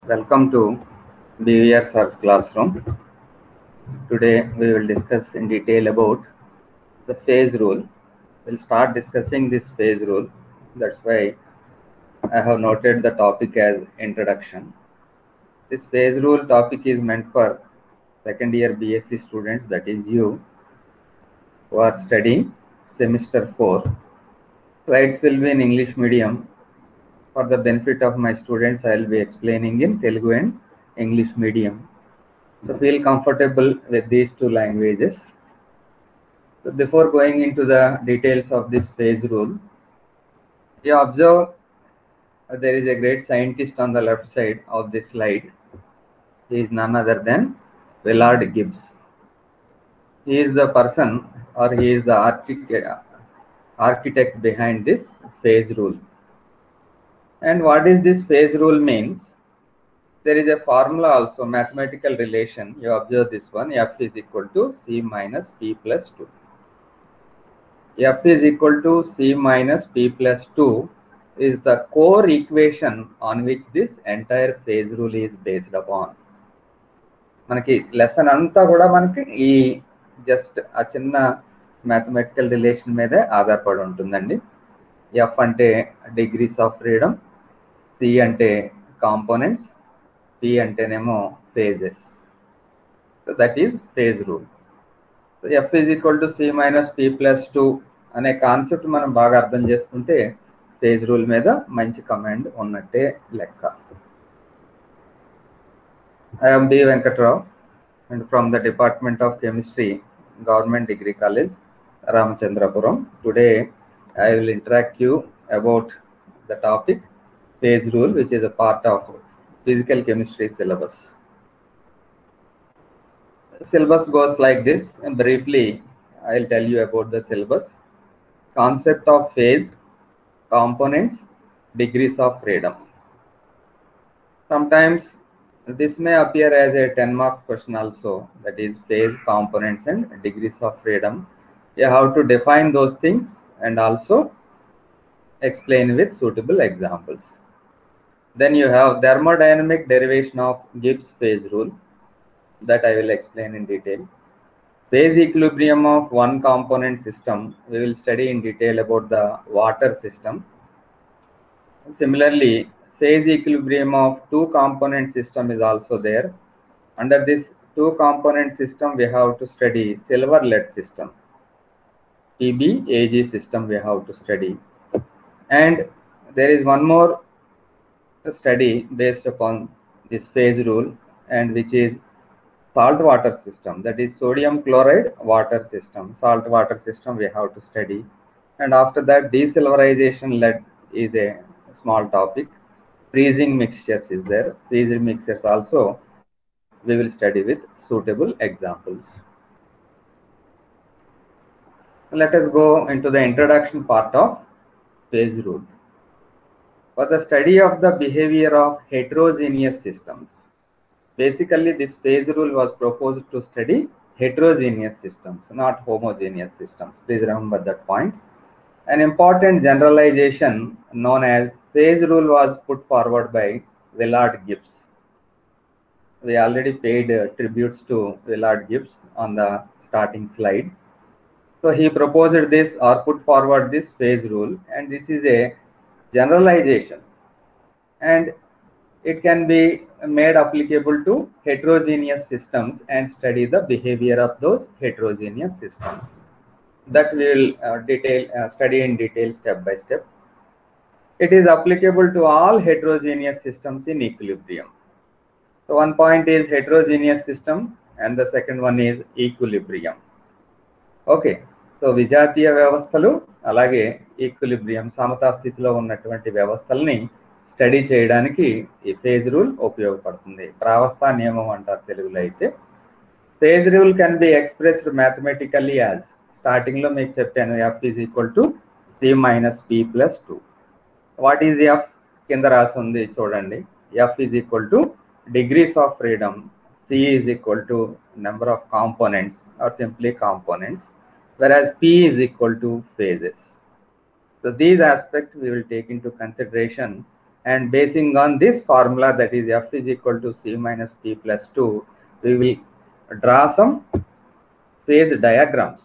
Welcome to BVR Sir's classroom. Today we will discuss in detail about the phase rule. We'll start discussing this phase rule. That's why I have noted the topic as introduction. This phase rule topic is meant for second year BSc students, that is you, who are studying semester 4. Slides will be in English medium. For the benefit of my students, I will be explaining in Telugu and English medium. So feel comfortable with these two languages. So before going into the details of this phase rule, you observe there is a great scientist on the left side of this slide. He is none other than Willard Gibbs. He is the person, or he is the architect behind this phase rule. And what is this phase rule means? There is a formula also, mathematical relation. You observe this one, F is equal to C minus P plus 2. F is equal to C minus P plus 2 is the core equation on which this entire phase rule is based upon. మనకి lesson అంతా కూడా మనకి ఈ just ఆ చిన్న mathematical relation మీదే ఆధారపడి ఉంటుందండి. ఎఫ్ అంటే డిగ్రీస్ ఆఫ్ ఫ్రీడమ్, సి అంటే కాంపోనెంట్స్, పి అంటేనేమో phases. So that is phase rule. F is equal to C minus P plus 2 అనే కాన్సెప్ట్ మనం బాగా అర్థం చేసుకుంటే phase rule మీద మంచి కమాండ్ ఉన్నట్టే లెక్క. I am B. Venkatrao and from the Department of Chemistry, Government Degree College, Ramachandrapuram. Today I will interact you about the topic phase rule, which is a part of physical chemistry syllabus. Syllabus goes like this. Briefly, I will tell you about the syllabus. Concept of phase, components, degrees of freedom. Sometimes this may appear as a 10 marks question also, that is phase, components and degrees of freedom. You have to define those things and also explain with suitable examples. Then you have thermodynamic derivation of Gibbs phase rule, that I will explain in detail. Phase equilibrium of one component system, we will study in detail about the water system. Similarly, phase equilibrium of two component system is also there. Under this two component system, we have to study silver lead system, PBAG system we have to study. And there is one more study based upon this phase rule, and which is salt water system, that is sodium chloride water system. Salt water system we have to study. And after that, desilverization lead is a small topic. Freezing mixtures is there. Freezing mixtures also we will study with suitable examples. Let us go into the introduction part of phase rule. For the study of the behavior of heterogeneous systems, basically this phase rule was proposed to study heterogeneous systems, not homogeneous systems. Please remember that point. An important generalization known as phase rule was put forward by Willard Gibbs. We already paid tributes to Willard Gibbs on the starting slide. So he proposed this or put forward this phase rule, and this is a generalization, and it can be made applicable to heterogeneous systems and study the behavior of those heterogeneous systems. That we will study in detail step by step. It is applicable to all heterogeneous systems in equilibrium. So one point is heterogeneous system and the second one is equilibrium. Okay, so విజాతీయ వ్యవస్థలు అలాగే equilibrium సమతా స్థితిలో ఉన్నటువంటి వ్యవస్థల్ని study చేయడానికి ఈ phase rule ఉపయోగపడుతుంది. ప్రావస్థా నియమం అంటారు తెలుగులో అయితే. Phase rule can be expressed mathematically as, starting లో మీకు చెప్పాను, F is equal to C minus P plus 2. What is F? కింద రాసి ఉంది చూడండి. F is equal to degrees of freedom, C is equal to number of components or simply components, whereas P is equal to phases. So these aspects we will take into consideration and basing on this formula, that is F is equal to C minus P plus 2, we will draw some phase diagrams.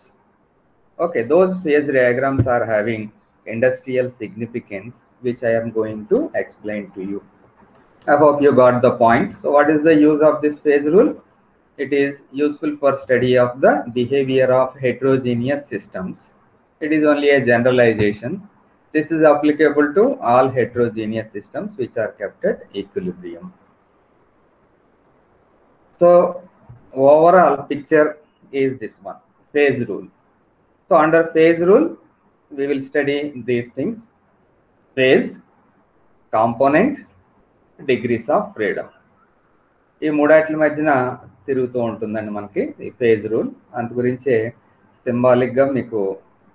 Okay, those phase diagrams are having industrial significance, which I am going to explain to you. I hope you got the point. So what is the use of this phase rule? It is useful for study of the behavior of heterogeneous systems. It is only a generalization. This is applicable to all heterogeneous systems which are kept at equilibrium. So overall picture is this one, phase rule. So under phase rule, we will study these things: phase, component, degrees of freedom. ఈ మూడాట్ల మధ్యన తిరుగుతూ ఉంటుందండి మనకి ఈ phase rule. అందు గురించే సింబాలిక్గా మీకు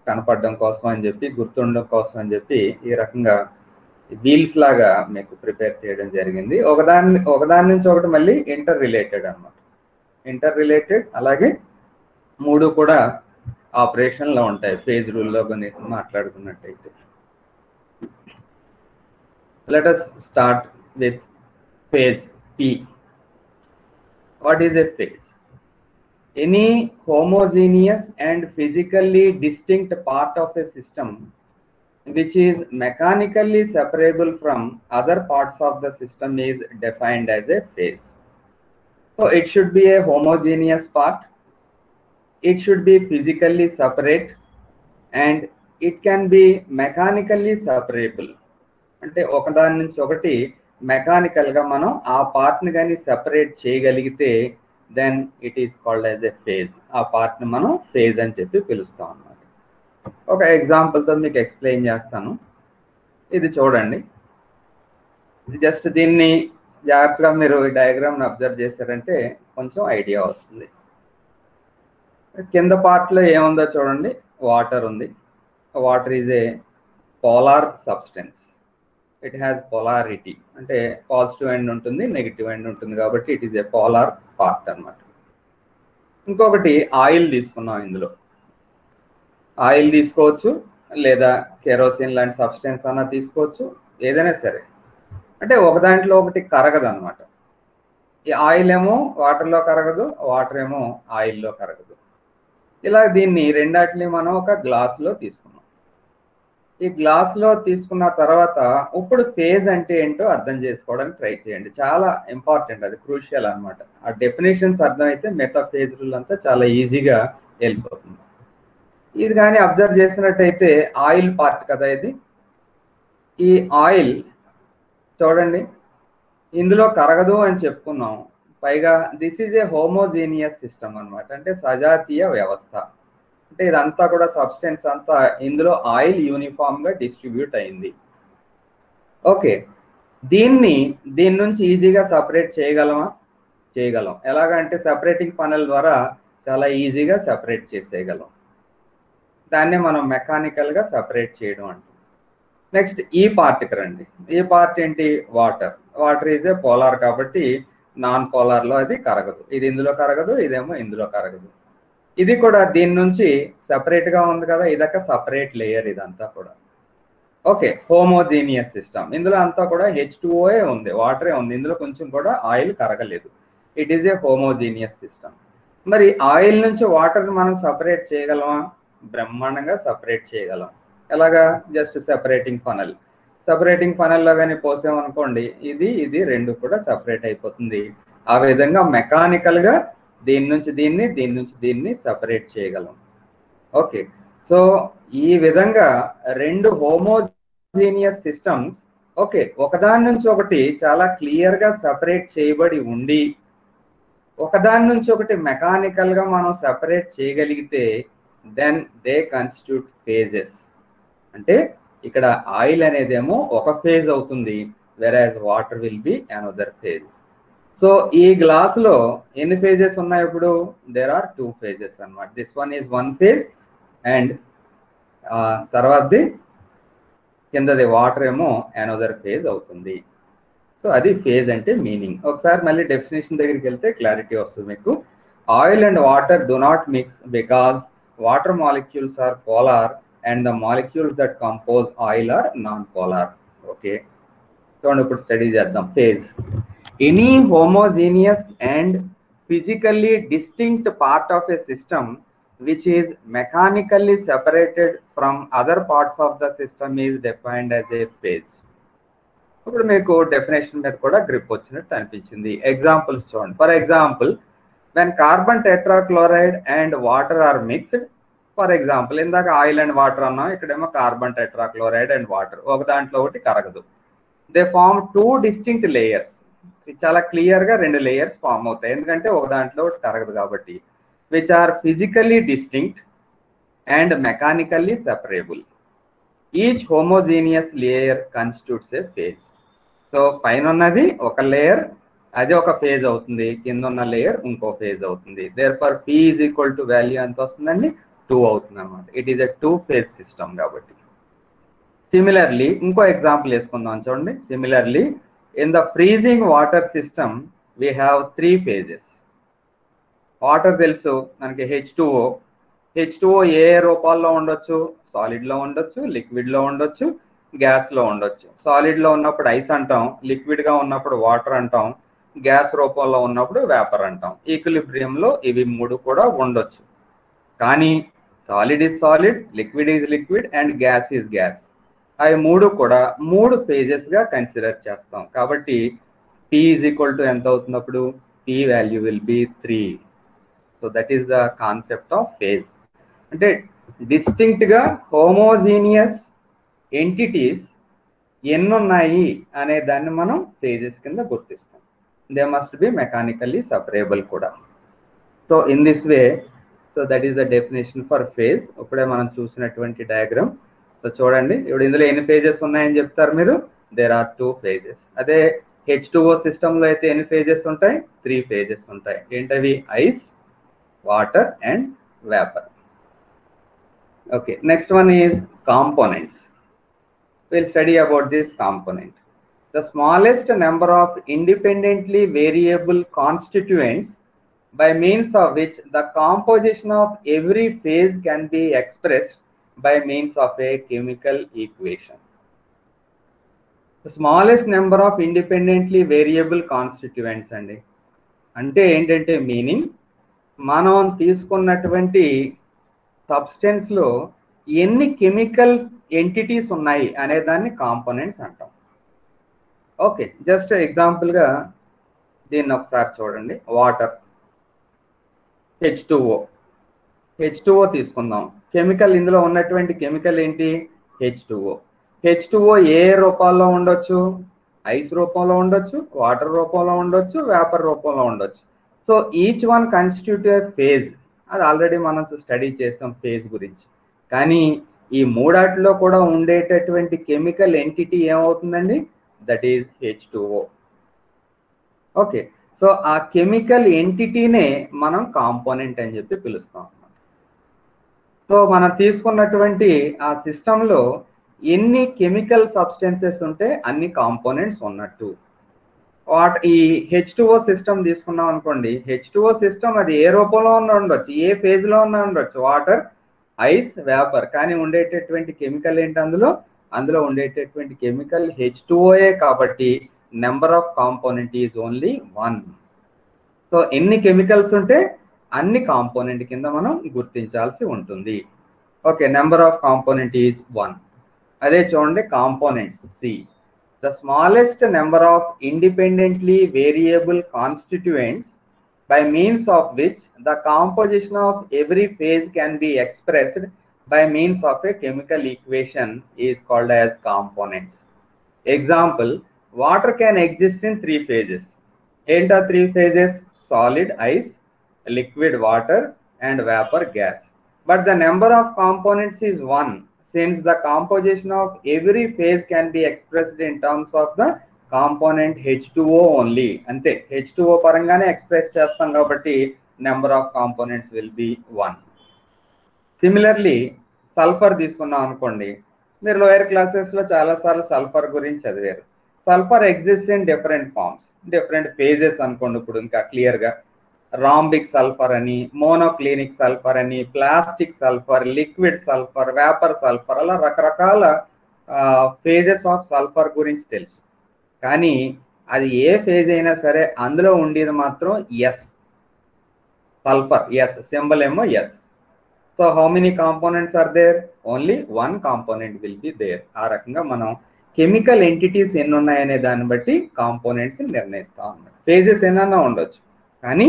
కనపడడం కోసం అని చెప్పి, గుర్తుండడం కోసం అని చెప్పి ఈ రకంగా వీల్స్ లాగా మీకు ప్రిపేర్ చేయడం జరిగింది. ఒకదాని నుంచి ఒకటి మళ్ళీ ఇంటర్ రిలేటెడ్ అనమాట. ఇంటర్ రిలేటెడ్, అలాగే మూడు కూడా ఆపరేషన్లో ఉంటాయి ఫేజ్ రూల్లో కొన్ని మాట్లాడుకున్నట్టయితే. Let us start with phase P. What is a phase? Any homogeneous and physically distinct part of a system which is mechanically separable from other parts of the system is defined as a phase. So it should be a homogeneous part, it should be physically separate, and it can be mechanically separable. అంటే ఒకదాని నుంచి ఒకటి మెకానికల్గా మనం ఆ పార్ట్ని కానీ separate చేయగలిగితే then it is called as a phase. ఆ పార్ట్ని మనం ఫేజ్ అని చెప్పి పిలుస్తాం అన్నమాట. ఒక ఎగ్జాంపుల్తో మీకు ఎక్స్ప్లెయిన్ చేస్తాను. ఇది చూడండి, జస్ట్ దీన్ని జాగ్రత్తగా మీరు ఈ డయాగ్రామ్ని అబ్జర్వ్ చేశారంటే కొంచెం ఐడియా వస్తుంది. కింద పార్ట్లో ఏముందో చూడండి, వాటర్ ఉంది. Water is a polar substance. It has polarity, అంటే పాజిటివ్ ఎండ్ ఉంటుంది, నెగిటివ్ ఎండ్ ఉంటుంది, కాబట్టి it is a polar part అనమాట. ఇంకొకటి ఆయిల్ తీసుకున్నాం. ఇందులో ఆయిల్ తీసుకోవచ్చు, లేదా కెరోసిన్ లాంటి సబ్స్టెన్స్ అన్నా తీసుకోవచ్చు, ఏదైనా సరే. అంటే ఒక దాంట్లో ఒకటి కరగదు అనమాట. ఈ ఆయిల్ ఏమో వాటర్లో కరగదు, వాటర్ ఏమో ఆయిల్లో కరగదు. ఇలా దీన్ని రెండాటిని మనం ఒక గ్లాసులో తీసుకున్నాం. ఈ గ్లాస్లో తీసుకున్న తర్వాత ఇప్పుడు ఫేజ్ అంటే ఏంటో అర్థం చేసుకోవడానికి ట్రై చేయండి. చాలా ఇంపార్టెంట్, అది క్రూషియల్ అనమాట. ఆ డెఫినేషన్స్ అర్థమైతే మిగతా ఫేజ్ రూల్ అంతా చాలా ఈజీగా వెళ్ళిపోతుంది. ఇది కానీ అబ్జర్వ్ చేసినట్టయితే ఆయిల్ పార్ట్ కదా ఇది. ఈ ఆయిల్ చూడండి, ఇందులో కరగదు అని చెప్పుకున్నాం. పైగా this is a homogeneous system అనమాట, అంటే సజాతీయ వ్యవస్థ. అంటే ఇదంతా కూడా సబ్స్టెన్స్ అంతా ఇందులో ఆయిల్ యూనిఫామ్ గా డిస్ట్రిబ్యూట్ అయింది. ఓకే, దీని నుంచి ఈజీగా సపరేట్ చేయగలమా? చేయగలం. ఎలాగంటే సెపరేటింగ్ పనల్ ద్వారా చాలా ఈజీగా సెపరేట్ చేసేయగలం. దాన్నే మనం మెకానికల్ గా సెపరేట్ చేయడం అంటాం. నెక్స్ట్ ఈ పార్ట్కి రండి. ఈ పార్ట్ ఏంటి? Water. Water is a polar, కాబట్టి నాన్ పోలార్లో అది కరగదు. ఇది ఇందులో కరగదు, ఇదేమో ఇందులో కరగదు. ఇది కూడా దీని నుంచి సెపరేట్గా ఉంది కదా, ఇదొక సపరేట్ లేయర్ ఇదంతా కూడా. Okay, homogeneous system. ఇందులో అంతా కూడా H2O ఉంది, వాటరే ఉంది, ఇందులో కొంచెం కూడా ఆయిల్ కరగలేదు. It is a homogeneous system. మరి ఆయిల్ నుంచి వాటర్ని మనం సపరేట్ చేయగలమా? బ్రహ్మాండంగా సపరేట్ చేయగలం. ఎలాగా? Just separating funnel. సెపరేటింగ్ ఫనల్లో కానీ పోసామనుకోండి, ఇది రెండు కూడా సెపరేట్ అయిపోతుంది. ఆ విధంగా మెకానికల్గా దీని నుంచి దీన్ని సెపరేట్ చేయగలం. ఓకే, సో ఈ విధంగా రెండు హోమోజీనియస్ సిస్టమ్స్ ఓకే ఒకదాని నుంచి ఒకటి చాలా క్లియర్గా సెపరేట్ చేయబడి ఉండి ఒకదాని నుంచి ఒకటి మెకానికల్గా మనం సెపరేట్ చేయగలిగితే దెన్ దే కాన్స్టిట్యూట్ ఫేజెస్. అంటే ఇక్కడ ఆయిల్ అనేదేమో ఒక ఫేజ్ అవుతుంది, whereas water will be another phase. So ఈ గ్లాసులో ఎన్ని ఫేజెస్ ఉన్నాయి? ఇప్పుడు దేర్ ఆర్ 2 ఫేజెస్ అన్నమాట. This one is 1 phase and తర్వాతది కిందది వాటర్ ఏమో అనదర్ ఫేజ్ అవుతుంది. సో అది ఫేజ్ అంటే మీనింగ్. ఒకసారి మళ్ళీ డెఫినేషన్ దగ్గరికి వెళ్తే క్లారిటీ వస్తుంది మీకు. Oil and water do not mix because water molecules are polar and the molecules that compose oil are non-polar. Okay, చూడండి ఇప్పుడు స్టడీ చేద్దాం. Phase any homogeneous and physically distinct part of a system which is mechanically separated from other parts of the system is defined as a phase. ఇప్పుడు మీకు definition మీద కూడా grip వచ్చినట్టు అనిపించింది. Examples చూడండి. For example, when carbon tetrachloride and water are mixed, for example ఇందాక oil and water అన్నాం, ఇక్కడేమో కార్బన్ టెట్రాక్లోరైడ్ అండ్ వాటర్, ఒక దాంట్లో ఒకటి కరగదు. They form two distinct layers. చాలా క్లియర్ గా రెండు లేయర్స్ ఫామ్ అవుతాయి, ఎందుకంటే ఒక దాంట్లో ఒకటి కరగదు కాబట్టి. Which are physically distinct and mechanically separable. Each homogeneous layer constitutes a phase. So పైన ఉన్నది ఒక లేయర్, అది ఒక ఫేజ్ అవుతుంది, కింద ఉన్న లేయర్ ఇంకో ఫేజ్ అవుతుంది. Therefore P is equal to value ఎంత వస్తుందండి? 2 అవుతుంది అనమాట. It is a 2 phase system కాబట్టి. సిమిలర్లీ ఇంకో ఎగ్జాంపుల్ వేసుకుందాం చూడండి. Similarly in the freezing water system we have 3 phases. Water తెలుసు మనకి H2O. H2O ఏ రూపాల్లో ఉండొచ్చు? సాలిడ్లో ఉండొచ్చు, లిక్విడ్లో ఉండొచ్చు, గ్యాస్లో ఉండొచ్చు. సాలిడ్లో ఉన్నప్పుడు ఐస్ అంటాం, లిక్విడ్గా ఉన్నప్పుడు వాటర్ అంటాం, గ్యాస్ రూపంలో ఉన్నప్పుడు వేపర్ అంటాం. ఈక్విలిబ్రియంలో ఇవి 3 కూడా ఉండొచ్చు. కానీ solid is solid, liquid is liquid and gas is gas. అవి 3 కూడా 3 phases-గా కన్సిడర్ చేస్తాం. కాబట్టి P ఈజ్ ఈక్వల్ టు ఎంత అవుతున్నప్పుడు? P value will be 3. So that is the concept of phase. అంటే డిస్టింక్ట్గా హోమోజీనియస్ ఎంటిటీస్ ఎన్నున్నాయి అనే దాన్ని మనం ఫేజెస్ కింద గుర్తిస్తాం. దే మస్ట్ బి మెకానికల్లీ సెపరేబుల్ కూడా. So in this way, so that is the definition for phase. ఇప్పుడే మనం చూసినటువంటి డయాగ్రామ్. సో చూడండి, ఇప్పుడు ఇందులో ఎన్ని ఫేజెస్ ఉన్నాయని చెప్తారు మీరు? There are 2 phases. అదే H2O సిస్టంలో అయితే ఎన్ని ఫేజెస్ ఉంటాయి? 3 phases ఉంటాయి. ఏంటవి? Ice, water and vapour. Okay, next one is components. Will study about this component. The smallest number of independently variable constituents by means of which the composition of every phase can be expressed by means of a chemical equation. The smallest number of independently variable constituents అండి అంటే ఏంటంటే meaning, మనం తీసుకున్నటువంటి సబ్స్టెన్స్లో ఎన్ని chemical entities ఉన్నాయి అనే దాన్ని components అంటాం. ఓకే, జస్ట్ ఎగ్జాంపుల్గా దీన్ని ఒకసారి చూడండి. వాటర్, H2O తీసుకుందాం. కెమికల్, ఇందులో ఉన్నటువంటి కెమికల్ ఏంటి? H2O ఏ రూపాల్లో ఉండొచ్చు? ఐస్ రూపంలో ఉండొచ్చు, వాటర్ రూపంలో ఉండొచ్చు, వేపర్ రూపంలో ఉండొచ్చు. సో ఈచ్ వన్ కాన్స్టిట్యూట్ ఏ ఫేజ్. అది ఆల్రెడీ మనం స్టడీ చేసాం ఫేజ్ గురించి. కానీ ఈ మూడాటిలో కూడా ఉండేటటువంటి కెమికల్ ఎంటిటీ ఏమవుతుందండి? That is H2O. Okay, so ఆ కెమికల్ ఎంటిటీనే మనం కాంపోనెంట్ అని చెప్పి పిలుస్తాం అన్నమాట. సో మనం తీసుకున్నటువంటి ఆ సిస్టంలో ఎన్ని కెమికల్ సబ్స్టెన్సెస్ ఉంటే అన్ని కాంపోనెంట్స్ ఉన్నట్టు. ఈ H2O సిస్టమ్ తీసుకున్నాం అనుకోండి. H2O సిస్టమ్ అది ఏ రూపంలో ఉండొచ్చు, ఏ ఫేజ్లో ఉండొచ్చు, వాటర్, ఐస్, వేపర్. కానీ ఉండేటటువంటి కెమికల్ ఏంటి? అందులో ఉండేటటువంటి కెమికల్ H2Oయే కాబట్టి number of component is only 1. So ఎన్ని కెమికల్స్ ఉంటే అన్ని కాంపోనెంట్ కింద మనం గుర్తించాల్సి ఉంటుంది. Okay, number of component is 1. అదే చూడండి components C. The smallest number of independently variable constituents by means of which the composition of every phase can be expressed by means of a chemical equation is called as components. Example, water can exist in 3 phases. Enter 3 phases: solid ice, liquid water and vapor gas. But the number of components is 1 since the composition of every phase can be expressed in terms of the component H2O ఓన్లీ. అంతే, H2O పరంగానే express చేస్తాం కాబట్టి number of components will be 1. Similarly sulphur తీసుకున్నాం అనుకోండి. మీరు lower క్లాసెస్లో చాలాసార్లు సల్ఫర్ గురించి చదివారు. Sulphur exist in different forms, different phases అనుకోండి. ఇప్పుడు ఇంకా క్లియర్గా రాంబిక్ సల్ఫర్ అని, మోనోక్లినిక్ సల్ఫర్ అని, plastic sulphur, liquid sulphur, vapour sulphur, అలా రకరకాల ఫేజెస్ ఆఫ్ సల్ఫర్ గురించి తెలుసు. కానీ అది ఏ ఫేజ్ అయినా సరే అందులో ఉండేది మాత్రం ఎస్, సల్ఫర్ ఎస్, సింబల్ ఏమో S. So how many components are there? Only one component will be there. ఆ రకంగా మనం కెమికల్ ఎంటిటీస్ ఎన్ని ఉన్నాయనే దాన్ని బట్టి కాంపోనెంట్స్ నిర్ణయిస్తాం అన్నమాట. ఫేజెస్ ఏమన్నా ఉండొచ్చు కానీ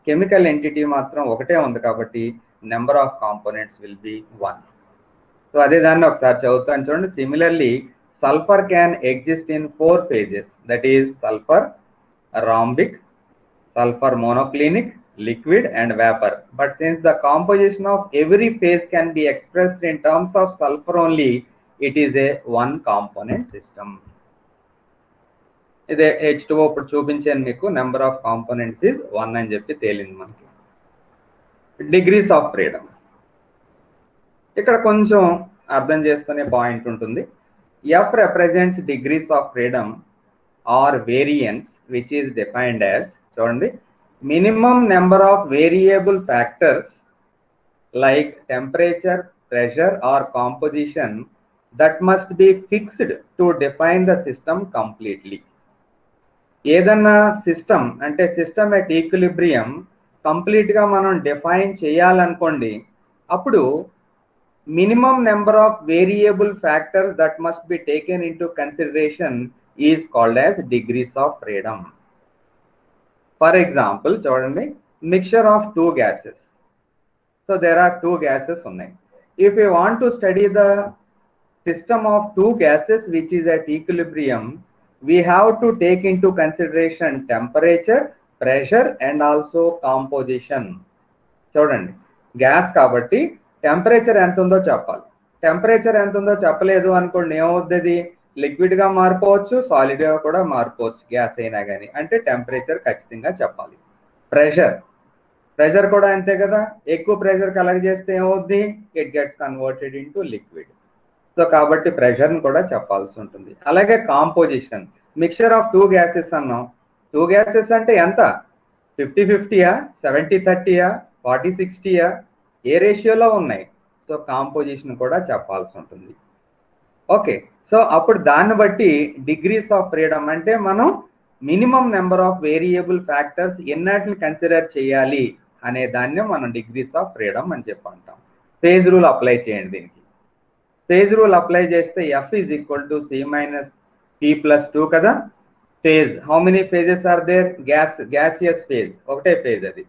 కెమికల్ ఎంటిటీ మాత్రం ఒకటే ఉంది కాబట్టి number of components will be 1. So అదే దాన్ని ఒకసారి చదువుతాను చూడండి. Similarly sulphur can exist in 4 phases, that is sulphur rhombic, sulfur monoclinic, liquid and vapor. But since the composition of every phase can be expressed in terms of sulfur only, it is a one component system. ఇదే H2O ఇప్పుడు చూపించాను మీకు, number of components is 1 అని చెప్పి తేలింది మనకి. Degrees of freedom ఇక్కడ కొంచెం అర్థం చేసుకునే పాయింట్ ఉంటుంది. F represents degrees of freedom or variance which is defined as, చూడండి, minimum number of variable factors like temperature, pressure or composition that must be fixed to define the system completely. ఏదన్నా system అంటే system at equilibrium కంప్లీట్గా మనం define చేయాలనుకోండి, అప్పుడు minimum number of variable factors that must be taken into consideration is called as degrees of freedom. For example, చూడండి, mixture of two gases. So there are two gases ఉన్నాయి. If we want to study the system of two gases which is at equilibrium, we have to take into consideration temperature, pressure and also composition. చూడండి, gas కాబట్టి temperature ఎంత ఉందో చెప్పాలి. Temperature ఎంత ఉందో చెప్పలేదు అనుకోండి, ఏమవుతుంది? లిక్విడ్గా మారిపోవచ్చు, సాలిడ్గా కూడా మారిపోవచ్చు గ్యాస్ అయినా కానీ. అంటే టెంపరేచర్ ఖచ్చితంగా చెప్పాలి. ప్రెషర్ కూడా అంతే కదా, ఎక్కువ ప్రెషర్ కలెక్ట్ చేస్తే ఏమవుద్ది? It gets converted into liquid. So కాబట్టి ప్రెషర్ని కూడా చెప్పాల్సి ఉంటుంది. అలాగే composition, mixture of two gases అన్నాం. టూ గ్యాసెస్ అంటే ఎంత? 50-50యా, 70-30యా, 40-60యా, ఏ రేషియోలో ఉన్నాయి? సో కాంపోజిషన్ కూడా చెప్పాల్సి ఉంటుంది. ఓకే, సో అప్పుడు దాన్ని బట్టి డిగ్రీస్ ఆఫ్ ఫ్రీడమ్ అంటే మనం minimum number of variable factors ఎన్నాటిని కన్సిడర్ చేయాలి అనే దాన్ని మనం డిగ్రీస్ ఆఫ్ ఫ్రీడమ్ అని చెప్పి అంటాం. ఫేజ్ రూల్ అప్లై చేయండి దీనికి. ఫేజ్ రూల్ అప్లై చేస్తే F is equal to C minus P+2 కదా. Phase, how many phases are there? Gaseous phase ఒకటే ఫేజ్, అది.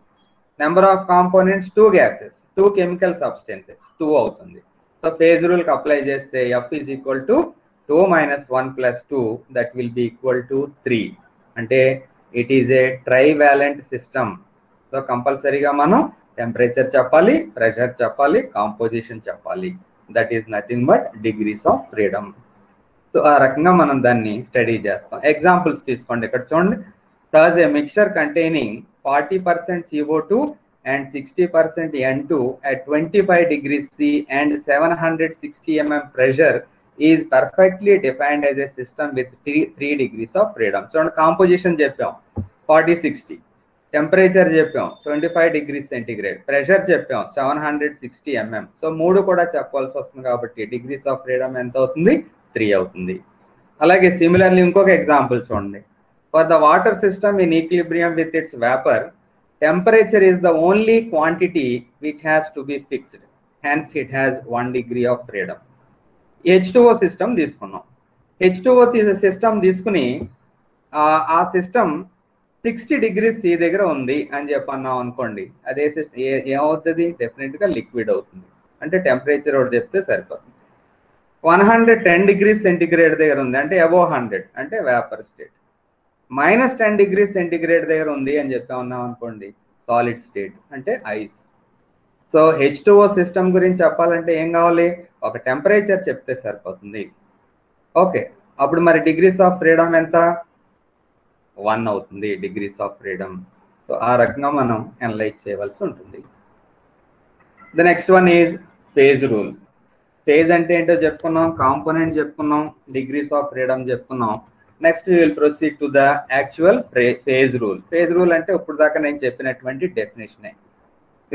Number of components 2 gases, 2 chemical substances, 2 అవుతుంది. సో ఫేజ్ రూల్కి అప్లై చేస్తే F is equal to 2 - 1 + 2 that will be equal to 3. అంటే it is a trivalent system. So కంపల్సరీగా మనం temperature చెప్పాలి, pressure చెప్పాలి, కాంపోజిషన్ చెప్పాలి. That is nothing but degrees of freedom. So ఆ రకంగా మనం దాన్ని స్టడీ చేస్తాం. ఎగ్జాంపుల్స్ తీసుకోండి. ఇక్కడ చూడండి, thus a mixture containing 40% CO2 and 60% N2 at 25 degrees C and 760 mm pressure is perfectly defined as a system with 3 degrees of freedom. చూడండి, composition చెప్పాం 40-60, టెంపరేచర్ చెప్పాం 25 degrees centigrade, ప్రెషర్ చెప్పాం 760 mm. సో 3 కూడా చెప్పాల్సి వస్తుంది కాబట్టి డిగ్రీస్ ఆఫ్ ఫ్రీడమ్ ఎంత అవుతుంది? 3 అవుతుంది. అలాగే సిమిలర్లీ ఇంకొక ఎగ్జాంపుల్ చూడండి. For the water system in equilibrium with its vapor, temperature is the only quantity which has to be fixed. Hence, it has 1 degree of freedom. H2O system తీసుకున్నాం. H2O system తీసుకుని ఆ system 60 degrees C దగ్గర ఉంది అని చెప్పన్నాం అనుకోండి, అదే system ఏమవుతుంది? డెఫినెట్గా లిక్విడ్ అవుతుంది. అంటే టెంపరేచర్ ఒకటి చెప్తే సరిపోతుంది. 110 degrees centigrade దగ్గర ఉంది అంటే అబోవ్ 100 అంటే వేపర్ స్టేట్. -10 degrees centigrade దగ్గర ఉంది అని చెప్పా ఉన్నాం అనుకోండి, సాలిడ్ స్టేట్ అంటే ఐస్. సో H2O సిస్టమ్ గురించి చెప్పాలంటే ఏం కావాలి? ఒక టెంపరేచర్ చెప్తే సరిపోతుంది. ఓకే, అప్పుడు మరి డిగ్రీస్ ఆఫ్ ఫ్రీడమ్ ఎంత? 1 అవుతుంది డిగ్రీస్ ఆఫ్ ఫ్రీడమ్. సో ఆ రకంగా మనం అనలైజ్ చేయవలసి ఉంటుంది. The next one is phase rule. Phase అంటే ఏంటో చెప్పుకున్నాం, కాంపోనెంట్ చెప్పుకున్నాం, డిగ్రీస్ ఆఫ్ ఫ్రీడమ్ చెప్పుకున్నాం. Next we will proceed to the actual phase rule. Phase rule అంటే ఇప్పుడు దాకా నేను చెప్పినటువంటి డెఫినేషనే.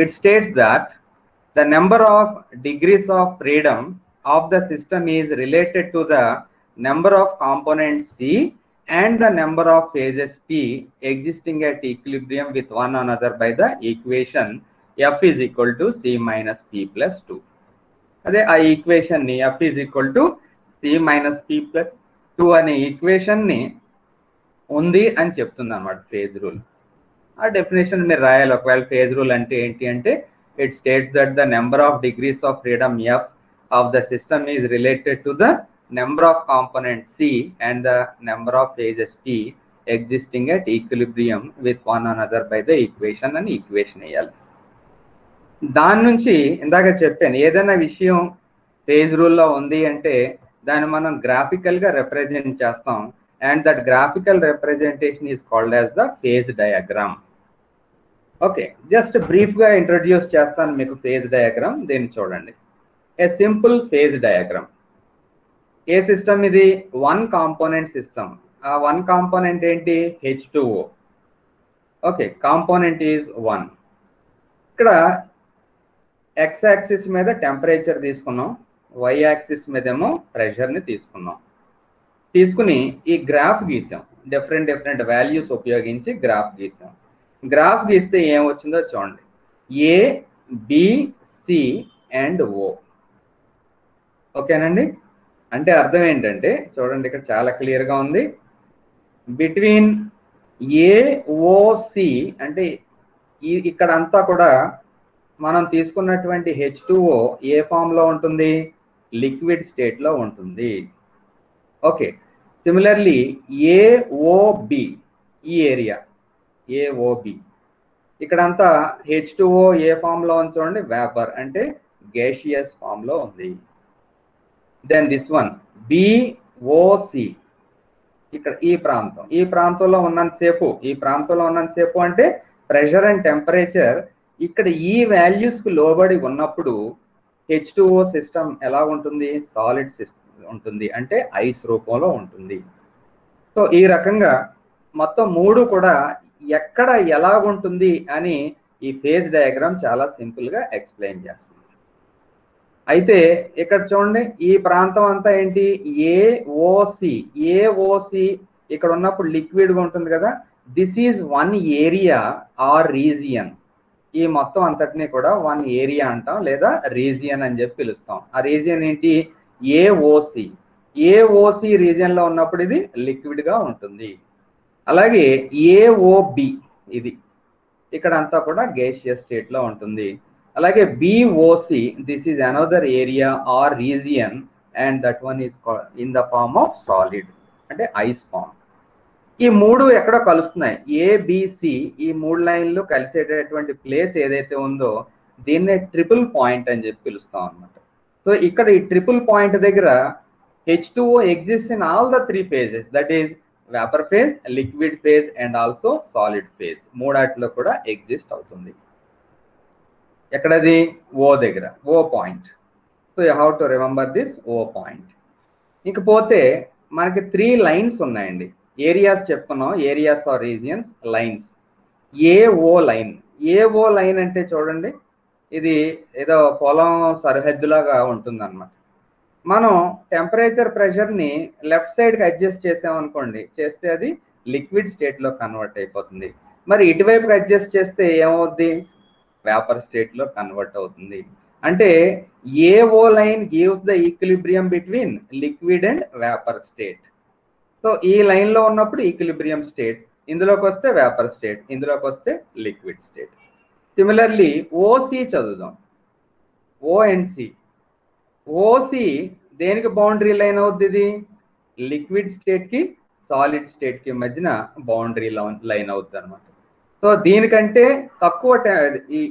It states that the number of degrees of freedom of the system is related to the number of components C and the number of phases p existing at equilibrium with one another by the equation f is equal to c minus p plus 2. అదే ఆ equation ని f is equal to c minus p plus 2 అనే equation ని ఉంది అని చెప్తుంది అన్నమాట phase rule. ఆ డెఫినేషన్ మీరు రాయాలి. ఒకవేళ ఫేజ్ రూల్ అంటే ఏంటి అంటే it states that the number of degrees of freedom F of the system is related to the number of component C and the number of phases P existing at equilibrium with one another by the equation అని equation వేయాలి. దాని నుంచి ఇందాక చెప్పాను, ఏదైనా విషయం phase రూల్లో ఉంది అంటే దాన్ని మనం గ్రాఫికల్గా రిప్రజెంట్ చేస్తాం. And that graphical representation is called as the phase diagram. Okay, just brief ga introduce chestanu meeku phase diagram. Then chudandi, a simple phase diagram. A system idi one component system. One component enti H2O. Okay, component is 1. ikkada x axis meeda temperature తీసుకున్నాం, y axis meedemo pressure ni తీసుకున్నాం. తీసుకుని ఈ graph గీసాం, different values ఉపయోగించి graph గీసాం. Graph గీస్తే ఏం వచ్చిందో చూడండి, A B C and ఓ. ఓకేనండి, అంటే అర్థం ఏంటంటే చూడండి ఇక్కడ చాలా క్లియర్గా ఉంది. బిట్వీన్ ఏఓసి అంటే ఇక్కడ అంతా కూడా మనం తీసుకున్నటువంటి H2O ఏ ఫామ్లో ఉంటుంది, లిక్విడ్ స్టేట్లో ఉంటుంది. ఓకే, సిమిలర్లీ ఏఓబి ఈ ఏరియా ఏఓబి ఇక్కడంతా H2O ఏ ఫామ్లో ఉంది చూడండి, వేపర్ అంటే గ్యాషియస్ ఫామ్లో ఉంది. దెన్ దిస్ వన్ బిఓసి ఇక్కడ ఈ ప్రాంతంలో ఉన్నంతసేపు అంటే ప్రెషర్ అండ్ టెంపరేచర్ ఇక్కడ ఈ వాల్యూస్కి లోబడి ఉన్నప్పుడు H2O సిస్టమ్ ఎలా ఉంటుంది, సాలిడ్ సిస్టమ్ ఉంటుంది, అంటే ఐస్ రూపంలో ఉంటుంది. సో ఈ రకంగా మొత్తం మూడు కూడా ఎక్కడ ఎలా ఉంటుంది అని ఈ ఫేజ్ డయాగ్రామ్ చాలా సింపుల్గా ఎక్స్ప్లెయిన్ చేస్తుంది. అయితే ఇక్కడ చూడండి, ఈ ప్రాంతం అంతా ఏంటి, ఏఓసి ఇక్కడ ఉన్నప్పుడు లిక్విడ్గా ఉంటుంది కదా. This is one area or region. ఈ మొత్తం అంతటినీ కూడా వన్ ఏరియా అంటాం లేదా రీజియన్ అని చెప్పి పిలుస్తాం. ఆ రీజియన్ ఏంటి, ఏఓసి రీజియన్ లో ఉన్నప్పుడు ఇది లిక్విడ్ గా ఉంటుంది. అలాగే ఏఓబి ఇది ఇక్కడ అంతా కూడా గ్యాషియస్ స్టేట్ లో ఉంటుంది. అలాగే BOC this is another area or region and that one is in the form of solid అంటే ఐస్ ఫామ్. ఈ మూడు ఎక్కడో కలుస్తున్నాయి, ఏబిసి ఈ మూడు లైన్లు కలిసేటటువంటి ప్లేస్ ఏదైతే ఉందో దీన్నే ట్రిపుల్ పాయింట్ అని చెప్పి పిలుస్తాం అన్నమాట. సో ఇక్కడ ఈ ట్రిపుల్ పాయింట్ దగ్గర H2O exists in all the three phases, that is vapor phase, liquid phase and also solid phase. మూడాట్లో కూడా ఎగ్జిస్ట్ అవుతుంది. ఎక్కడది, ఓ దగ్గర, O point. So you have to remember this O point. ఇకపోతే మనకి 3 lines ఉన్నాయండి. Areas చెప్పుకున్నాం, areas or regions, lines. AO line అంటే చూడండి, ఇది ఏదో పొలం సరిహద్దులాగా ఉంటుందన్నమాట. మనం టెంపరేచర్ ప్రెషర్ని లెఫ్ట్ సైడ్కి అడ్జస్ట్ చేసామనుకోండి, చేస్తే అది లిక్విడ్ స్టేట్లో కన్వర్ట్ అయిపోతుంది. మరి ఇటువైపుకి అడ్జస్ట్ చేస్తే ఏమవుద్ది, వేపర్ స్టేట్లో కన్వర్ట్ అవుతుంది. అంటే AO line gives the equilibrium between liquid and vapour state. So ఈ లైన్లో ఉన్నప్పుడు ఈక్విలిబ్రియం స్టేట్, ఇందులోకి వస్తే వేపర్ స్టేట్, ఇందులోకి వస్తే లిక్విడ్ స్టేట్. సిమిలర్లీ ఓసి చదువుదాం, ఓ అండ్ సి. ఓసి దేనికి బౌండరీ లైన్ అవుద్ది, ఇది లిక్విడ్ స్టేట్కి సాలిడ్ స్టేట్కి మధ్యన బౌండరీ లైన్ అవుద్ది అనమాట. సో దీనికంటే తక్కువ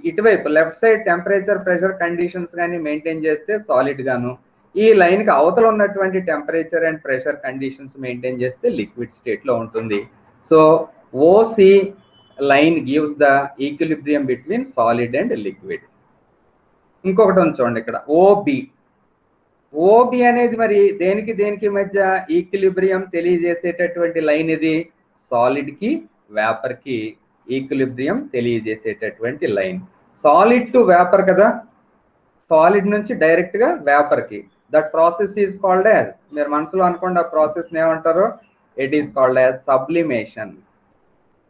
ఇటువైపు left side temperature pressure conditions కానీ మెయింటైన్ చేస్తే సాలిడ్ గాను, ఈ లైన్కి అవతల ఉన్నటువంటి temperature and pressure conditions maintain చేస్తే లిక్విడ్ స్టేట్లో ఉంటుంది. So OC line gives the equilibrium between solid and liquid. ఇంకొకటి ఉంది చూడండి ఇక్కడ, ఓబి అనేది మరి దేనికి మధ్య ఈక్విలిబ్రియం తెలియజేసేటటువంటి లైన్. ఇది సాలిడ్ కి వేపర్ కి ఈక్విలిబ్రియం తెలియజేసేటటువంటి లైన్. సాలిడ్ టు వేపర్ కదా, సాలిడ్ నుంచి డైరెక్ట్ గా వేపర్ కి. That process is called as, మీరు మనసులో అనుకోండి ఆ ప్రాసెస్ ఏమంటారో, it is called as sublimation.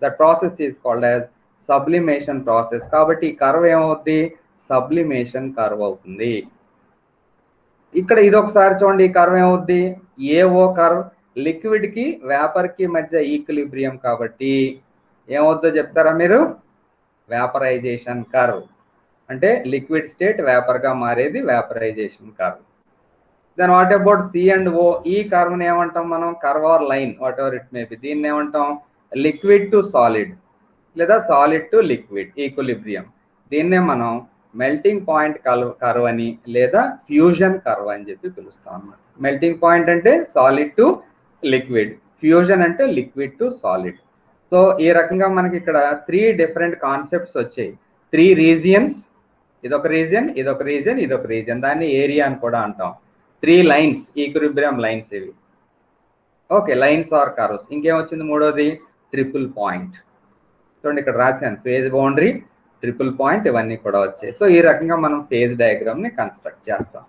That process is called as sublimation process. కాబట్టి ఈ కర్వ్ ఏమవుతుంది, సబ్లిమేషన్ కర్వ్ అవుతుంది. ఇక్కడ ఇది ఒకసారి చూడండి, ఈ కర్వ్ ఏమవుద్ది, ఏఓ కర్వ్, లిక్విడ్ కి వేపర్ కి మధ్య ఈక్విలిబ్రియం కాబట్టి ఏమవుద్దో చెప్తారా మీరు, వేపరైజేషన్ కర్వ్. అంటే లిక్విడ్ స్టేట్ వేపర్ గా మారేది vaporisation curve. Then what about C and O, ఈ కర్వ్ ని ఏమంటాం మనం, curve or line whatever it may be, దీన్ని ఏమంటాం లిక్విడ్ టు సాలిడ్ లేదా సాలిడ్ టు లిక్విడ్ ఈక్విలిబ్రియం. దీన్నే మనం మెల్టింగ్ పాయింట్ కర్వ్ అని లేదా ఫ్యూజన్ కర్వ్ అని చెప్పి పిలుస్తాం అన్నమాట. మెల్టింగ్ పాయింట్ అంటే సాలిడ్ టు లిక్విడ్, ఫ్యూజన్ అంటే లిక్విడ్ టు సాలిడ్. సో ఈ రకంగా మనకి ఇక్కడ 3 డిఫరెంట్ కాన్సెప్ట్స్ వచ్చాయి. 3 రీజియన్స్, ఇదొక రీజియన్, ఇదొక రీజియన్, ఇదొక రీజియన్, దాన్ని ఏరియా అని కూడా అంటాం. 3 లైన్స్, ఈక్విలిబ్రియం లైన్స్ ఇవి. Okay, lines or curves. ఇంకేమొచ్చింది మూడోది, ట్రిపుల్ పాయింట్. చూడండి ఇక్కడ రాశాను, ఫేజ్ బౌండరీ, ట్రిపుల్ పాయింట్, ఇవన్నీ కూడా వచ్చాయి. సో ఈ రకంగా మనం ఫేజ్ డయాగ్రామ్ ని కన్స్ట్రక్ట్ చేస్తాం.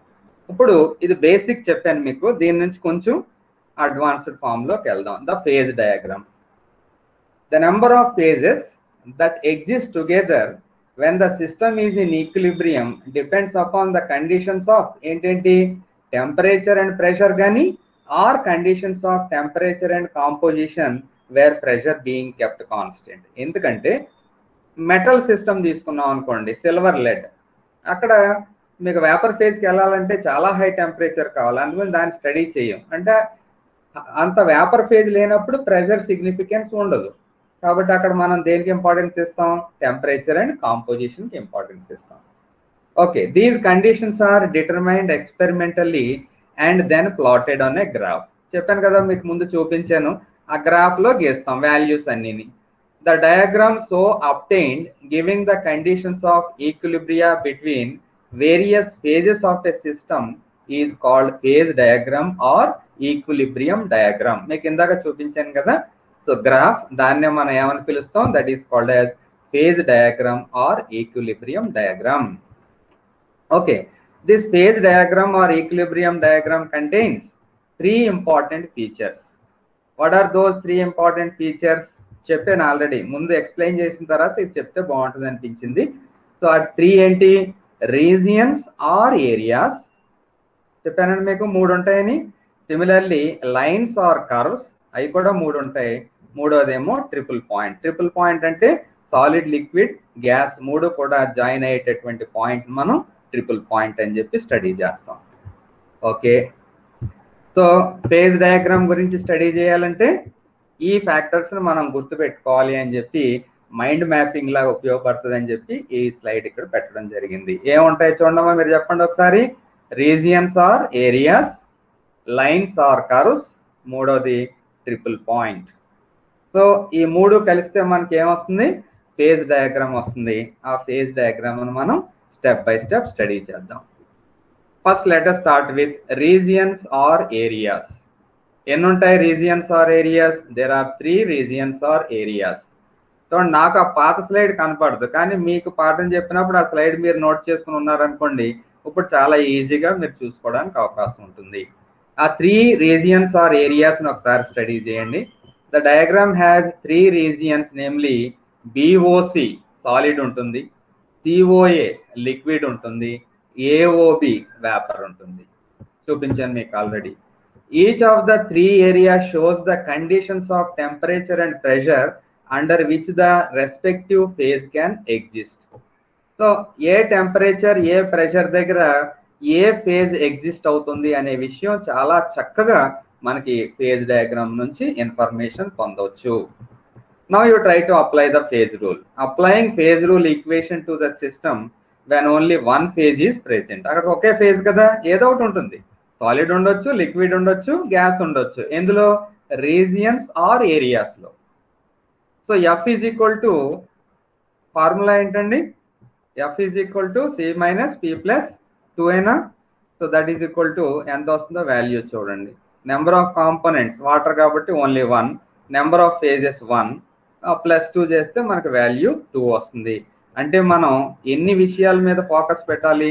ఇప్పుడు ఇది బేసిక్ చెప్పాను మీకు, దీని నుంచి కొంచెం అడ్వాన్స్డ్ ఫామ్ లోకి వెళ్దాం. The phase diagram. The number of phases that exist together when the system is in equilibrium depends upon the conditions of ఏంటేంటి, temperature and pressure కానీ, or conditions of temperature and composition where pressure being kept constant. ఎందుకంటే metal system తీసుకున్నాం అనుకోండి, silver lead, అక్కడ మీకు vapour ఫేజ్కి వెళ్ళాలంటే చాలా high temperature కావాలి, అందుకని దాన్ని స్టడీ చేయం. అంటే అంత వేపర్ ఫేజ్ లేనప్పుడు ప్రెషర్ సిగ్నిఫికెన్స్ ఉండదు. కాబట్టి అక్కడ మనం దేనికి ఇంపార్టెన్స్ ఇస్తాం, టెంపరేచర్ అండ్ కాంపోజిషన్కి ఇంపార్టెన్స్ ఇస్తాం. Okay, these conditions are determined experimentally and then plotted on a graph. చెప్పాను కదా మీకు, ముందు చూపించాను, ఆ గ్రాఫ్లో గీస్తాం వాల్యూస్ అన్నిని. The diagram so obtained giving the conditions of equilibria between various phases of a system is called phase diagram or equilibrium diagram. మీకు ఇందాక చూపించాను కదా, సో గ్రాఫ్, దాన్నే మనం ఏమని పిలుస్తాం, that is called as phase diagram or equilibrium diagram. Okay, this phase diagram or equilibrium diagram contains 3 important features. What are those 3 important features? చెప్పాను already, ముందు ఎక్స్ప్లెయిన్ చేసిన తర్వాత ఇది చెప్తే బాగుంటుంది అనిపించింది. సో ఆ 3 ఏంటి, రీజియన్స్ ఆర్ ఏరియాస్, చెప్పానండి మీకు 3 ఉంటాయని. సిమిలర్లీ లైన్స్ ఆర్ కర్వ్స్, అవి కూడా 3 ఉంటాయి. మూడోదేమో ట్రిపుల్ పాయింట్. ట్రిపుల్ పాయింట్ అంటే సాలిడ్, లిక్విడ్, గ్యాస్ 3 కూడా జాయిన్ అయ్యేటటువంటి పాయింట్ మనం ట్రిపుల్ పాయింట్ అని చెప్పి స్టడీ చేస్తాం. ఓకే, సో ఫేజ్ డయాగ్రామ్ గురించి స్టడీ చేయాలంటే ఈ ఫ్యాక్టర్స్ని మనం గుర్తుపెట్టుకోవాలి అని చెప్పి మైండ్ మ్యాపింగ్ లాగా ఉపయోగపడుతుంది అని చెప్పి ఈ స్లైడ్ ఇక్కడ పెట్టడం జరిగింది. ఏముంటాయి చూడమ్మా, మీరు చెప్పండి ఒకసారి. Regions or areas, lines or curves, మూడోది ట్రిపుల్ పాయింట్. సో ఈ 3 కలిస్తే మనకి ఏమొస్తుంది, ఫేజ్ డయాగ్రామ్ వస్తుంది. ఆ ఫేజ్ డయాగ్రామ్ మనం స్టెప్ బై స్టెప్ స్టడీ చేద్దాం. First let us start with regions or areas. ఎన్ని ఉంటాయి regions or areas? There are 3 regions or areas. So నాకు ఆ పాత స్లైడ్ కనపడదు, కానీ మీకు పాఠం చెప్పినప్పుడు ఆ స్లైడ్ మీరు నోట్ చేసుకుని ఉన్నారనుకోండి, ఇప్పుడు చాలా ఈజీగా మీరు చూసుకోవడానికి అవకాశం ఉంటుంది. ఆ 3 రీజియన్స్ ఆర్ ఏరియాస్ని ఒకసారి స్టడీ చేయండి. The diagram has 3 regions, namely BOC solid ఉంటుంది, COA లిక్విడ్ ఉంటుంది, AOB వేపర్ ఉంటుంది. చూపించాను మీకు already. Each of the 3 areas shows the conditions of temperature and pressure under which the respective phase can exist. So A temperature, A pressure దగ్గర ఏ phase exist అవుతుంది అనే విషయం చాలా చక్కగా మనకి ఫేజ్ డయాగ్రామ్ నుంచి ఇన్ఫర్మేషన్ పొందవచ్చు. Now you try to apply the phase rule. Applying phase rule equation to the system when only 1 phase is present. అక్కడ ఒకే ఫేజ్ కదా, ఏదో ఒకటి ఉంటుంది, సాలిడ్ ఉండొచ్చు, లిక్విడ్ ఉండొచ్చు, గ్యాస్ ఉండొచ్చు. ఎందులో? రీజియన్స్ ఆర్ ఏరియాస్లో. So F is equal to, formula ఏంటండి, F is equal to C minus P plus 2 అయినా. So that is equal to ఎంత వస్తుందో వాల్యూ చూడండి. నెంబర్ ఆఫ్ కాంపోనెంట్స్ వాటర్ కాబట్టి only 1, number of phases 1, plus 2 చేస్తే మనకు value 2 వస్తుంది. అంటే మనం ఎన్ని విషయాల మీద ఫోకస్ పెట్టాలి?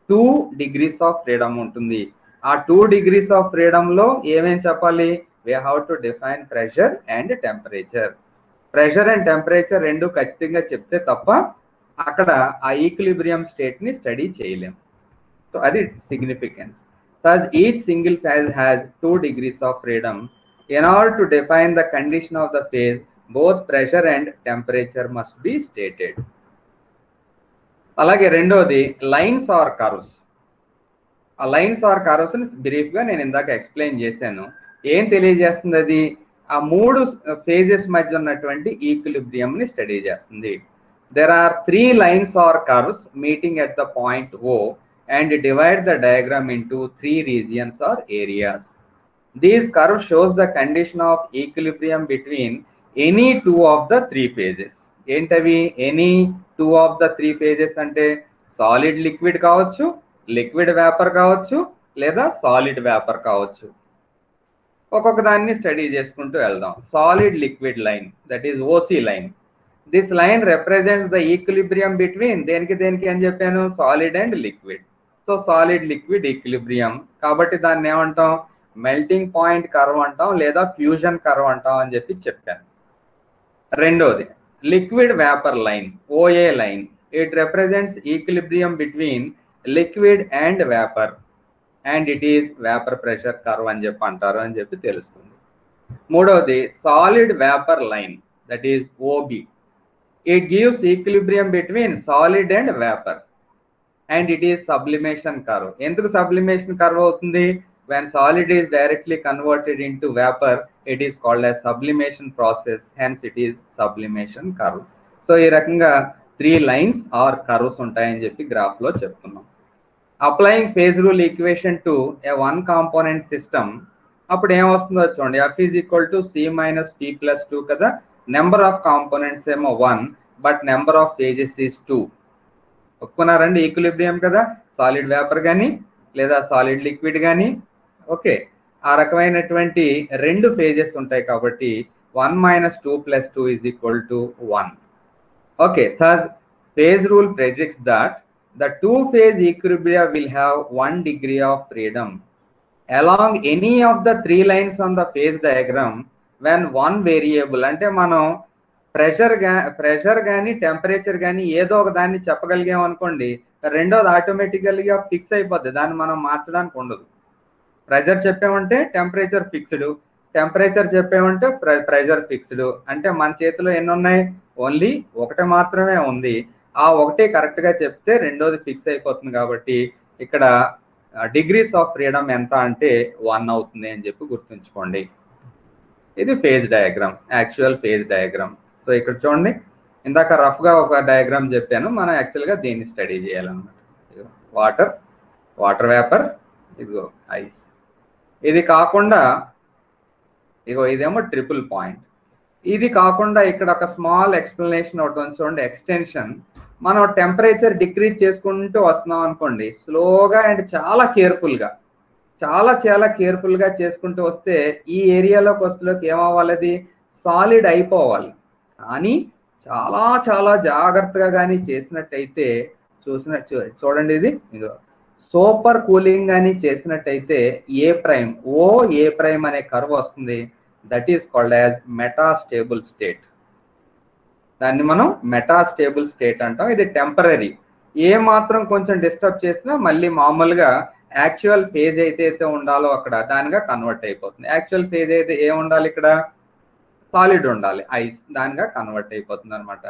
2 డిగ్రీస్ ఆఫ్ ఫ్రీడమ్ ఉంటుంది. ఆ 2 డిగ్రీస్ ఆఫ్ ఫ్రీడమ్లో ఏమేమి చెప్పాలి? we have to define pressure and temperature. Pressure and temperature రెండు ఖచ్చితంగా చెప్తే తప్ప అక్కడ ఆ ఈక్విలిబ్రియం స్టేట్ ని స్టడీ చేయలేం. సో అది significance. Thus each single phase has 2 degrees of freedom. In order to define the condition of the phase, both pressure and temperature must be stated. అలాగే రెండోది లైన్స్ ఆర్ కర్వ్స్. ఆ lines or curves brief గా నేను ఇందాక explain చేశాను. ఏం తెలియజేస్తుంది అది? ఆ మూడు ఫేజెస్ మధ్య ఉన్నటువంటి ఈక్విలిబ్రియం ని స్టడీ చేస్తుంది. There are 3 lines or curves meeting at the point O and divide the diagram into 3 regions or areas. These curves shows the condition of equilibrium between any 2 of the 3 phases. ఏంటవి? Any 2 of the 3 phases అంటే solid liquid కావచ్చు, liquid vapour కావచ్చు, లేదా solid vapour కావచ్చు. ఒక్కొక్క దాన్ని study చేసుకుంటూ వెళ్దాం. Solid liquid line, that is OC line. This line represents the equilibrium between దేనికి అని చెప్పాను? Solid and liquid. So solid liquid equilibrium కాబట్టి దాన్ని ఏమంటాం? మెల్టింగ్ పాయింట్ కర్వ్ అంటాం, లేదా ఫ్యూజన్ కర్వ్ అంటాం అని చెప్పాను. రెండోది liquid vapour line, OA line. It represents equilibrium between liquid and vapour and it is vapour pressure curve అని అంటారు అని తెలుస్తుంది. మూడవది solid vapour line, that is OB. It gives equilibrium between solid and vapor and it is sublimation curve. ఎందుకు sublimation curve అవుతుంది? When solid is directly converted into vapor, it is called as sublimation process, hence it is sublimation curve. So ఈ రకంగా 3 lines or curves ఉంటాయని graph లో చెప్తున్నాం. Applying phase rule equation to a one component system, అప్పుడు ఏమొస్తుందో చూడండి. F is equal to C minus P plus 2 కదా. Number of components ఏమో 1, but number of phases is 2. ఒప్పుకున్నారండి? ఈక్విలిబ్రియం కదా, సాలిడ్ వేపర్ కానీ లేదా సాలిడ్ లిక్విడ్ కానీ. ఓకే, ఆ రకమైనటువంటి 2 ఫేజెస్ ఉంటాయి కాబట్టి 1 minus 2 plus 2 is equal to 1. Okay, thus phase rule predicts that the 2 phase equilibria will have 1 degree of freedom along any of the 3 lines on the phase diagram when one variable, అంటే మనం pressure కానీ temperature కానీ ఏదో ఒక దాన్ని చెప్పగలిగాం అనుకోండి, రెండోది ఆటోమేటికల్గా fix అయిపోద్ది, దాన్ని మనం మార్చడానికి ఉండదు. ప్రెషర్ చెప్పామంటే టెంపరేచర్ ఫిక్స్డ్, టెంపరేచర్ చెప్పామంటే ప్రెషర్ ఫిక్స్డ్. అంటే మన చేతిలో ఎన్ని ఉన్నాయి? ఓన్లీ ఒకటి మాత్రమే ఉంది. ఆ ఒకటే కరెక్ట్గా చెప్తే రెండోది ఫిక్స్ అయిపోతుంది. కాబట్టి ఇక్కడ డిగ్రీస్ ఆఫ్ ఫ్రీడమ్ ఎంత అంటే 1 అవుతుంది అని గుర్తుంచుకోండి. ఇది phase diagram, actual phase diagram. So ఇక్కడ చూడండి, ఇందాక రఫ్గా ఒక డయాగ్రామ్ చెప్పాను, మనం యాక్చువల్గా దీన్ని స్టడీ చేయాలన్నమాట. వాటర్ వేపర్, ఇదిగో ఐస్. ఇది కాకుండా ఇదేమో ట్రిపుల్ పాయింట్. ఇది కాకుండా ఇక్కడ ఒక స్మాల్ ఎక్స్ప్లెనేషన్ ఒకటి ఉంది చూడండి, ఎక్స్టెన్షన్. మనం టెంపరేచర్ డిక్రీజ్ చేసుకుంటూ వస్తున్నాం అనుకోండి, స్లోగా అండ్ చాలా కేర్ఫుల్గా చేసుకుంటూ వస్తే ఈ ఏరియాలోకి వస్తులోకి ఏమవ్వాలి? అది సాలిడ్ అయిపోవాలి. కానీ చాలా జాగ్రత్తగా కానీ చేసినట్టయితే చూడండి, ఇది సూపర్ కూలింగ్ కానీ చేసినట్టయితే ఏ ప్రైమ్ అనే కర్వ్ వస్తుంది. That is called as metastable state. దాన్ని మనం మెటాస్టేబుల్ స్టేట్ అంటాం. ఇది టెంపరరీ. ఏ మాత్రం కొంచెం డిస్టర్బ్ చేసినా మళ్ళీ మామూలుగా యాక్చువల్ ఫేజ్ అయితే ఉండాలో అక్కడ దానిగా కన్వర్ట్ అయిపోతుంది. యాక్చువల్ ఫేజ్ అయితే ఉండాలి? ఇక్కడ సాలిడ్ ఉండాలి, ఐస్, దానిగా కన్వర్ట్ అయిపోతుంది అనమాట.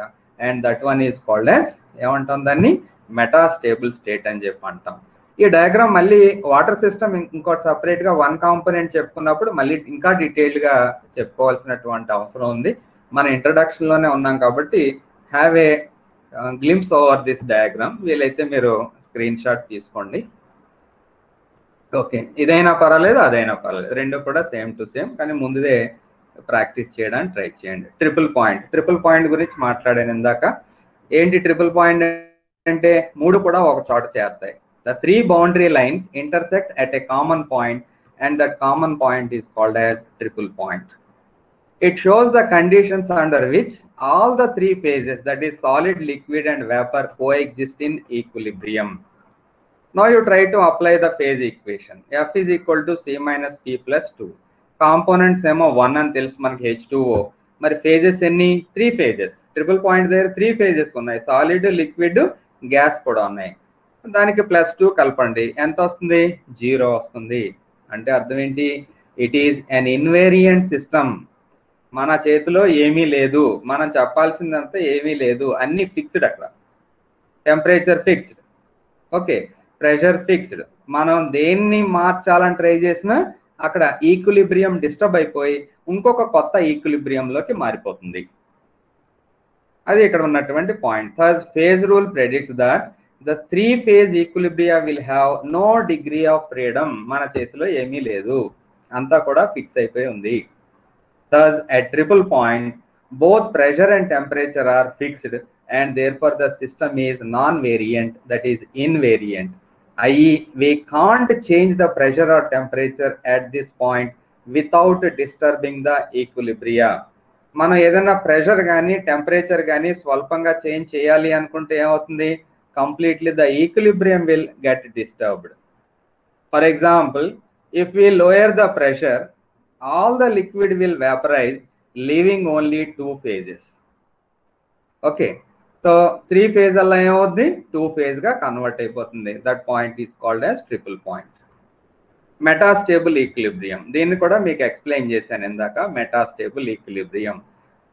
And that one is called as ఏమంటాం? దాన్ని మెటాస్టేబుల్ స్టేట్ అని అంటాం. ఈ డయాగ్రామ్ మళ్ళీ వాటర్ సిస్టమ్ ఇంకోటి సపరేట్గా 1 కాంపోనెంట్ చెప్పుకున్నప్పుడు మళ్ళీ ఇంకా డీటెయిల్గా చెప్పుకోవాల్సినటువంటి అవసరం ఉంది. మన ఇంట్రడక్షన్లోనే ఉన్నాం కాబట్టి have a glimpse over this diagram. వీలైతే మీరు స్క్రీన్ షాట్ తీసుకోండి. ఓకే, ఇదైనా పర్వాలేదు, అదైనా పర్వాలేదు, రెండు కూడా సేమ్ టు సేమ్, కానీ ముందుదే ప్రాక్టీస్ చేయడానికి ట్రై చేయండి. ట్రిపుల్ పాయింట్ గురించి మాట్లాడాను ఇందాక. ఏంటి ట్రిపుల్ పాయింట్ అంటే? 3 కూడా ఒక చోట చేరుతాయి. The 3 boundary lines intersect at a common point and that common point is called as triple point. It shows the conditions under which all the 3 phases, that is solid, liquid and vapor, coexist in equilibrium. Now you try to apply the phase equation. F is equal to C minus P plus 2. Components ఏమో 1 అని తెలుసు మనకి H2O. మరి phases ఎన్ని? 3 phases. Triple point దగ్గర 3 phases ఉన్నాయి, solid, liquid, gas కూడా ఉన్నాయి. దానికి +2 కలపండి, ఎంత వస్తుంది? 0 వస్తుంది. అంటే అర్థం ఏంటి? It is an invariant system. మన చేతిలో ఏమీ లేదు, మనం చెప్పాల్సిందంతా ఏమీ లేదు, అన్ని ఫిక్స్డ్. అక్కడ temperature fixed, okay, pressure fixed. మనం దేన్ని మార్చాలని ట్రై చేసినా అక్కడ ఈక్విలిబ్రియం డిస్టర్బ్ అయిపోయి ఇంకొక కొత్త ఈక్విలిబ్రియంలోకి మారిపోతుంది. అది ఇక్కడ ఉన్నటువంటి point. Third, phase rule predicts that the 3 phase equilibria will have no degree of freedom. మన చేతిలో ఏమీ లేదు, అంతా కూడా ఫిక్స్ అయిపోయి ఉంది. Thus, at triple point, both pressure and temperature are fixed, and therefore the system is non-variant, that is invariant. i.e., we can't change the pressure or temperature at this point without disturbing the equilibria. మనం ఏదైనా pressure కానీ temperature కానీ స్వల్పంగా change చేయాలి అనుకుంటే ఏమవుతుంది? Completely the equilibrium will get disturbed. For example, if we lower the pressure, all the liquid will vaporize, leaving only 2 phases. Okay, so 3 phase alla ఏమవుద్ది? 2 phase గా కన్వర్ట్ అయిపోతుంది. That point is called as triple point. Metastable equilibrium, దీన్ని కూడా మీకు explain చేశాను ఇందాక. Metastable equilibrium,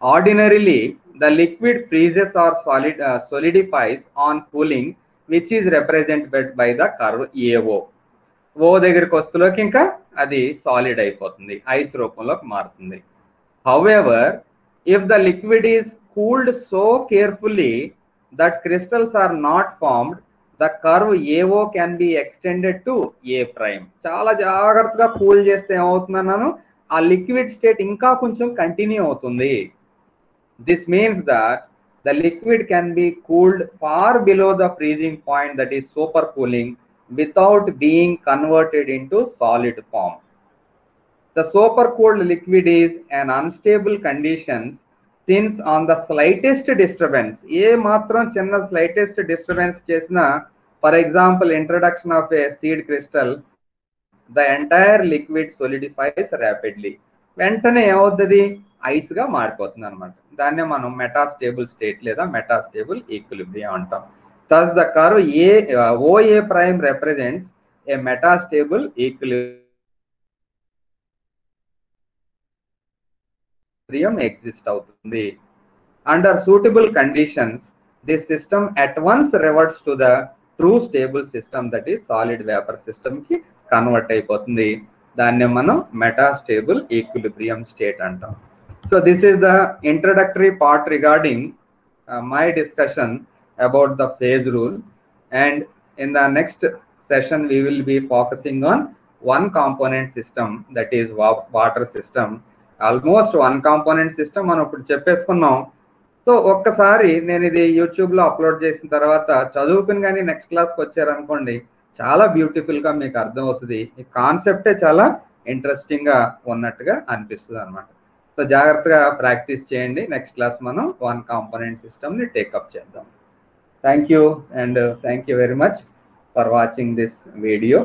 ordinarily the liquid freezes or solidifies on cooling, which is represented by the curve AO. O దగ్గరికి వస్తులోకి ఇంకా అది సాలిడ్ అయిపోతుంది, ఐస్ రూపంలోకి మారుతుంది. However, if the liquid is cooled so carefully that crystals are not formed, the curve AO can be extended to A prime. చాలా జాగ్రత్తగా cool చేస్తే ఏమవుతుందన్నాను? ఆ లిక్విడ్ స్టేట్ ఇంకా కొంచెం కంటిన్యూ అవుతుంది. This means that the liquid can be cooled far below the freezing point, that is super cooling, without being converted into solid form. The supercooled liquid is an unstable condition since on the slightest disturbance, ఏ మాత్రం చిన్న slightest disturbance చేసినా, for example introduction of a seed crystal, the entire liquid solidifies rapidly. వెంటనే ఏమవుతుంది? Ice గా మారిపోతుంది అనమాట. దాన్నే మనం మెటాస్టేబుల్ స్టేట్ లేదా మెటాస్టేబుల్ ఈక్విలిబ్రియం అంటాం. Thus, the curve OA prime represents a metastable equilibrium exists అవుతుంది. Under suitable conditions, this system at once reverts to the true stable system, that is solid vapor system కి convert అయిపోతుంది. దాన్ని మనం metastable equilibrium state అంటాం. So this is the introductory part regarding my discussion about the phase rule, and in the next session we will be focusing on one component system, that is water system. Almost one component system మనం ఇప్పుడు చెప్పేసుకున్నాం. So ఒక్కసారి నేను ఇది యూట్యూబ్లో upload చేసిన తర్వాత చదువుకుని కానీ నెక్స్ట్ క్లాస్కి వచ్చారనుకోండి, చాలా బ్యూటిఫుల్గా మీకు అర్థమవుతుంది. ఈ కాన్సెప్టే చాలా ఇంట్రెస్టింగ్గా ఉన్నట్టుగా అనిపిస్తుంది అనమాట. సో జాగ్రత్తగా ప్రాక్టీస్ చేయండి. నెక్స్ట్ క్లాస్ మనం వన్ కాంపోనెంట్ సిస్టమ్ని టేకప్ చేద్దాం. Thank you, and thank you very much for watching this video.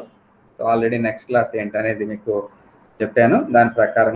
So already next class ఏంటనేది మీకు చెప్పాను, దాని ప్రకారం